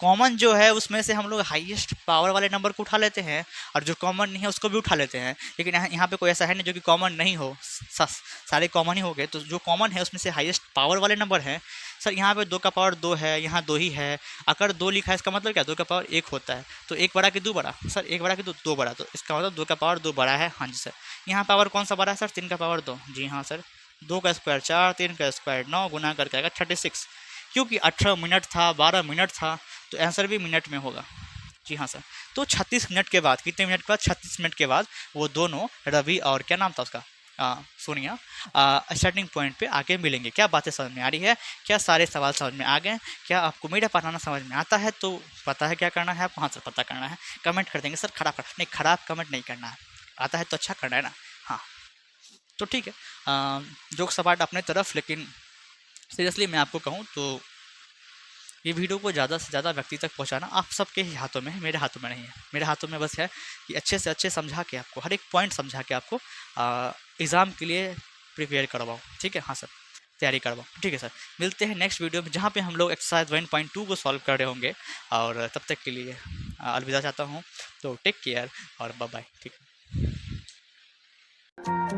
कॉमन जो है उसमें से हम लोग हाईएस्ट पावर वाले नंबर को उठा लेते हैं, और जो कॉमन नहीं है उसको भी उठा लेते हैं। लेकिन यहाँ पे कोई ऐसा है नहीं जो कि कॉमन नहीं हो, सारे कॉमन ही हो गए। तो जो कॉमन है उसमें से हाईएस्ट पावर वाले नंबर हैं। सर यहाँ पे 2 का पावर 2 है, यहाँ 2 ही है। अगर 2 लिखा है इसका मतलब क्या, 2 का पावर 1 होता है। तो 1 बड़ा कि 2 बड़ा, सर 1 बड़ा कि 2 बड़ा, तो इसका मतलब 2 का पावर 2 बड़ा है। हाँ जी सर। यहाँ पावर कौन सा बड़ा है सर, 3 का पावर 2। जी हाँ सर। 2 का स्क्वायर 4, 3 का स्क्वायर 9, गुना करके आएगा 36। क्योंकि 18 मिनट था, 12 मिनट था, तो आंसर भी मिनट में होगा। जी हाँ सर। तो 36 मिनट के बाद, कितने मिनट के बाद, 36 मिनट के बाद वो दोनों रवि और क्या नाम था उसका, सोनिया, स्टार्टिंग पॉइंट पे आके मिलेंगे। क्या बातें समझ में आ रही है? क्या सारे सवाल समझ में आ गए? क्या आपको मेरा पढ़ाना समझ में आता है? तो पता है क्या करना है आपको, हाँ सर पता करना है। कमेंट कर देंगे सर खराब नहीं, खराब कमेंट नहीं करना है, आता है तो अच्छा करना है ना। हाँ तो ठीक है, जोक सपाट अपने तरफ। लेकिन सीरियसली मैं आपको कहूँ तो ये वीडियो को ज़्यादा से ज़्यादा व्यक्ति तक पहुंचाना आप सबके ही हाथों में है, मेरे हाथों में नहीं है। मेरे हाथों में बस है कि अच्छे से अच्छे समझा के आपको, हर एक पॉइंट समझा के आपको एग्ज़ाम के लिए प्रिपेयर करवाओ। ठीक है, हाँ सर, तैयारी करवाओ। ठीक है सर, मिलते हैं नेक्स्ट वीडियो में जहाँ पे हम लोग एक्सरसाइज 1.2 को सॉल्व कर रहे होंगे। और तब तक के लिए अलविदा चाहता हूँ। तो टेक केयर और बाय बाय। ठीक है।